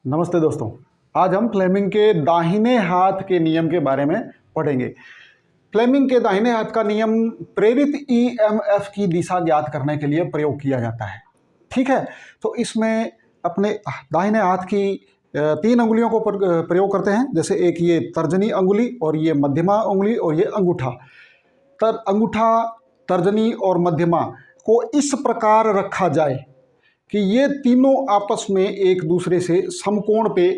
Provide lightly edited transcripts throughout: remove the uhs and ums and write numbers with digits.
नमस्ते दोस्तों। आज हम फ्लेमिंग के दाहिने हाथ के नियम के बारे में पढ़ेंगे। फ्लेमिंग के दाहिने हाथ का नियम प्रेरित ईएमएफ की दिशा ज्ञात करने के लिए प्रयोग किया जाता है। ठीक है, तो इसमें अपने दाहिने हाथ की तीन अंगुलियों को प्रयोग करते हैं। जैसे एक ये तर्जनी अंगुली और ये मध्यमा अंगुली और ये अंगूठा। अंगूठा, तर्जनी और मध्यमा को इस प्रकार रखा जाए कि ये तीनों आपस में एक दूसरे से समकोण पे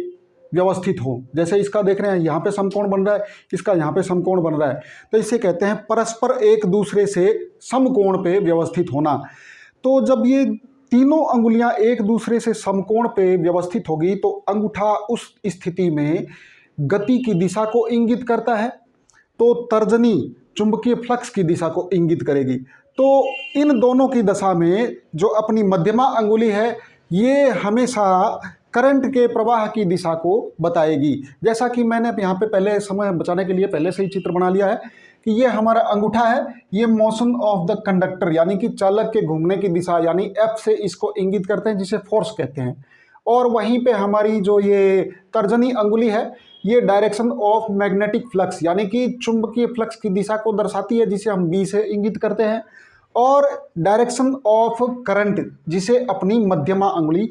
व्यवस्थित हो। जैसे इसका देख रहे हैं, यहाँ पे समकोण बन रहा है, इसका यहाँ पे समकोण बन रहा है, तो इसे कहते हैं परस्पर एक दूसरे से समकोण पे व्यवस्थित होना। तो जब ये तीनों अंगुलियां एक दूसरे से समकोण पे व्यवस्थित होगी तो अंगूठा उस स्थिति में गति की दिशा को इंगित करता है, तो तर्जनी चुंबकीय फ्लक्स की दिशा को इंगित करेगी। तो इन दोनों की दशा में जो अपनी मध्यमा अंगुली है ये हमेशा करंट के प्रवाह की दिशा को बताएगी। जैसा कि मैंने यहाँ पे पहले समय बचाने के लिए पहले से ही चित्र बना लिया है कि ये हमारा अंगूठा है, ये मोशन ऑफ द कंडक्टर यानी कि चालक के घूमने की दिशा यानी एफ से इसको इंगित करते हैं, जिसे फोर्स कहते हैं। और वहीं पे हमारी जो ये तर्जनी अंगुली है ये डायरेक्शन ऑफ मैग्नेटिक फ्लक्स यानी कि चुंबकीय फ्लक्स की दिशा को दर्शाती है, जिसे हम बी से इंगित करते हैं। और डायरेक्शन ऑफ करंट जिसे अपनी मध्यमा अंगुली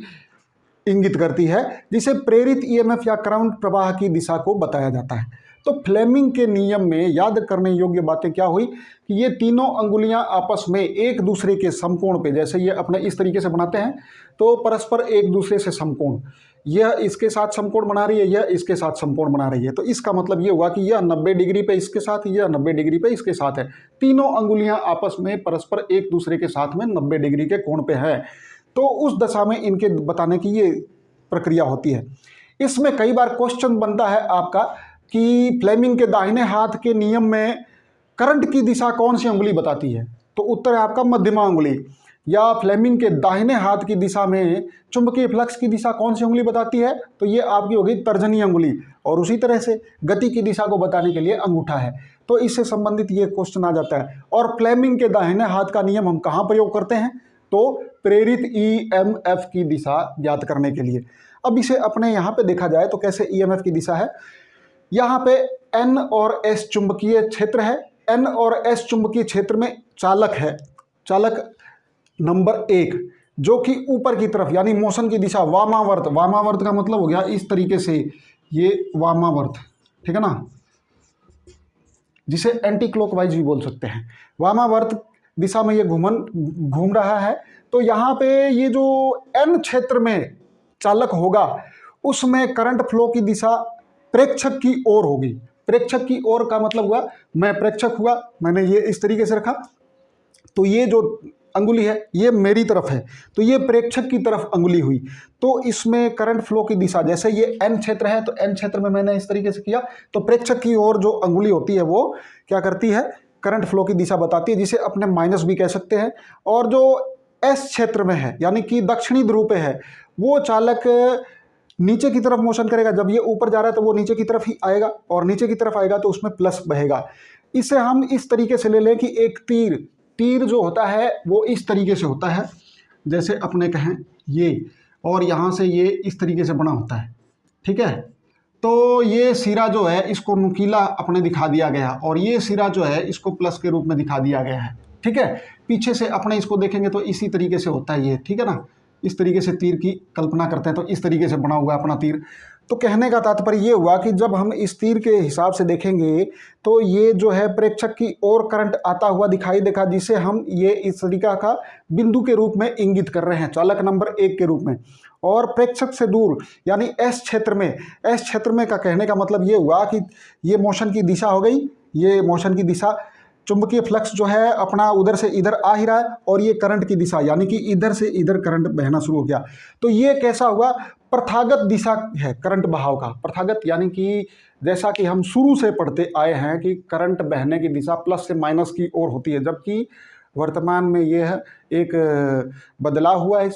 इंगित करती है, जिसे प्रेरित ईएमएफ या करंट प्रवाह की दिशा को बताया जाता है। तो फ्लेमिंग के नियम में याद करने योग्य बातें क्या हुई कि ये तीनों अंगुलियां आपस में एक दूसरे के समकोण पे, जैसे ये अपने इस तरीके से बनाते हैं तो परस्पर एक दूसरे से समकोण, यह इसके साथ समकोण बना रही है, यह इसके साथ समकोण बना रही है। तो इसका मतलब ये हुआ कि यह 90 डिग्री पे इसके साथ, यह 90 डिग्री पे इसके साथ है। तीनों अंगुलियां आपस में परस्पर एक दूसरे के साथ में 90 डिग्री के कोण पे है। तो उस दशा में इनके बताने की ये प्रक्रिया होती है। इसमें कई बार क्वेश्चन बनता है आपका कि फ्लेमिंग के दाहिने हाथ के नियम में करंट की दिशा कौन सी अंगुली बताती है, तो उत्तर है आपका मध्यमा अंगुली। या फ्लेमिंग के दाहिने हाथ की दिशा में चुंबकीय फ्लक्स की दिशा कौन सी अंगुली बताती है, तो ये आपकी होगी तर्जनी अंगुली। और उसी तरह से गति की दिशा को बताने के लिए अंगूठा है। तो इससे संबंधित ये क्वेश्चन आ जाता है। और फ्लेमिंग के दाहिने हाथ का नियम हम कहाँ प्रयोग करते हैं, तो प्रेरित ईएमएफ की दिशा ज्ञात करने के लिए। अब इसे अपने यहाँ पे देखा जाए तो कैसे ईएमएफ की दिशा है। यहाँ पे एन और एस चुंबकीय क्षेत्र है। एन और एस चुंबकीय क्षेत्र में चालक है, चालक नंबर 1, जो कि ऊपर की तरफ यानी मोशन की दिशा वामावर्त, वामावर्त का मतलब हो गया इस तरीके से, ये वामावर्त, ठीक है ना, जिसे एंटी क्लॉकवाइज भी बोल सकते हैं। वामावर्त दिशा में ये घूम रहा है। तो यहाँ पे ये जो एन क्षेत्र में चालक होगा उसमें करंट फ्लो की दिशा प्रेक्षक की ओर होगी। प्रेक्षक की ओर का मतलब हुआ, मैं प्रेक्षक हुआ, मैंने ये इस तरीके से रखा, तो ये जो अंगुली है ये मेरी तरफ है, तो ये प्रेक्षक की तरफ अंगुली हुई। तो इसमें करंट फ्लो की दिशा, जैसे ये एन क्षेत्र है तो एन क्षेत्र में मैंने इस तरीके से किया, तो प्रेक्षक की ओर जो अंगुली होती है वो क्या करती है, करंट फ्लो की दिशा बताती है, जिसे अपने माइनस भी कह सकते हैं। और जो एस क्षेत्र में है यानी कि दक्षिणी ध्रुव पे है, वो चालक नीचे की तरफ मोशन करेगा। जब ये ऊपर जा रहा है तो वो नीचे की तरफ ही आएगा, और नीचे की तरफ आएगा तो उसमें प्लस बहेगा। इसे हम इस तरीके से ले लें कि एक तीर जो होता है वो इस तरीके से होता है, जैसे अपने कहें ये, और यहाँ से ये इस तरीके से बना होता है, ठीक है। तो ये सिरा जो है इसको नुकीला अपने दिखा दिया गया, और ये सिरा जो है इसको प्लस के रूप में दिखा दिया गया है, ठीक है। पीछे से अपने इसको देखेंगे तो इसी तरीके से होता है ये, ठीक है ना। इस तरीके से तीर की कल्पना करते हैं तो इस तरीके से बना हुआ है अपना तीर। तो कहने का तात्पर्य ये हुआ कि जब हम इस तीर के हिसाब से देखेंगे तो ये जो है प्रेक्षक की ओर करंट आता हुआ दिखाई देगा, जिसे हम ये इस तरीका का बिंदु के रूप में इंगित कर रहे हैं, चालक नंबर 1 के रूप में। और प्रेक्षक से दूर यानी एस क्षेत्र में का कहने का मतलब ये हुआ कि ये मोशन की दिशा हो गई, ये मोशन की दिशा, चुंबकीय फ्लक्स जो है अपना उधर से इधर आ ही रहा है, और ये करंट की दिशा यानी कि इधर से इधर करंट बहना शुरू हो गया। तो ये कैसा हुआ, प्रथागत दिशा है करंट बहाव का। प्रथागत यानी कि जैसा कि हम शुरू से पढ़ते आए हैं कि करंट बहने की दिशा प्लस से माइनस की ओर होती है, जबकि वर्तमान में यह एक बदलाव हुआ है।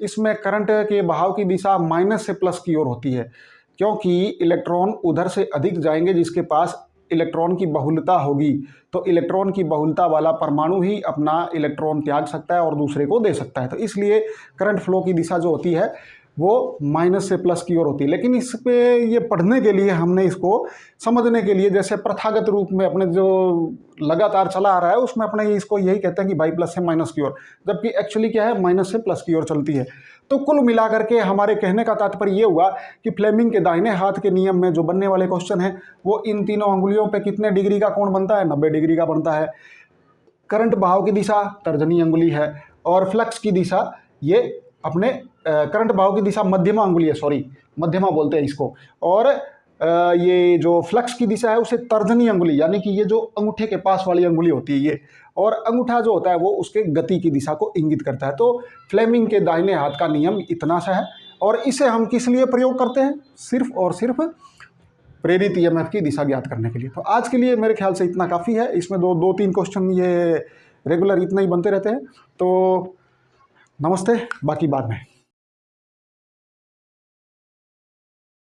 इसमें करंट के बहाव की दिशा माइनस से प्लस की ओर होती है, क्योंकि इलेक्ट्रॉन उधर से अधिक जाएंगे जिसके पास इलेक्ट्रॉन की बहुलता होगी। तो इलेक्ट्रॉन की बहुलता वाला परमाणु ही अपना इलेक्ट्रॉन त्याग सकता है और दूसरे को दे सकता है। तो इसलिए करंट फ्लो की दिशा जो होती है वो माइनस से प्लस की ओर होती है। लेकिन इस पे ये पढ़ने के लिए हमने इसको समझने के लिए जैसे प्रथागत रूप में अपने जो लगातार चला आ रहा है उसमें अपने इसको यही कहते हैं कि भाई प्लस से माइनस की ओर, जबकि एक्चुअली क्या है, माइनस से प्लस की ओर चलती है। तो कुल मिलाकर के हमारे कहने का तात्पर्य ये हुआ कि फ्लेमिंग के दाहिने हाथ के नियम में जो बनने वाले क्वेश्चन हैं वो इन तीनों अंगुलियों पे कितने डिग्री का कोण बनता है, 90 डिग्री का बनता है। करंट बहाव की दिशा तर्जनी अंगुली है, और फ्लक्स की दिशा ये अपने करंट बहाव की दिशा मध्यमा अंगुली है, सॉरी मध्यमा बोलते हैं इसको, और ये जो फ्लक्स की दिशा है उसे तर्जनी अंगुली, यानी कि ये जो अंगूठे के पास वाली अंगुली होती है ये, और अंगूठा जो होता है वो उसके गति की दिशा को इंगित करता है। तो फ्लेमिंग के दाहिने हाथ का नियम इतना सा है, और इसे हम किस लिए प्रयोग करते हैं, सिर्फ और सिर्फ प्रेरित ईएमएफ की दिशा ज्ञात करने के लिए। तो आज के लिए मेरे ख्याल से इतना काफ़ी है। इसमें दो तीन क्वेश्चन ये रेगुलर इतना ही बनते रहते हैं। तो नमस्ते, बाकी बाद में।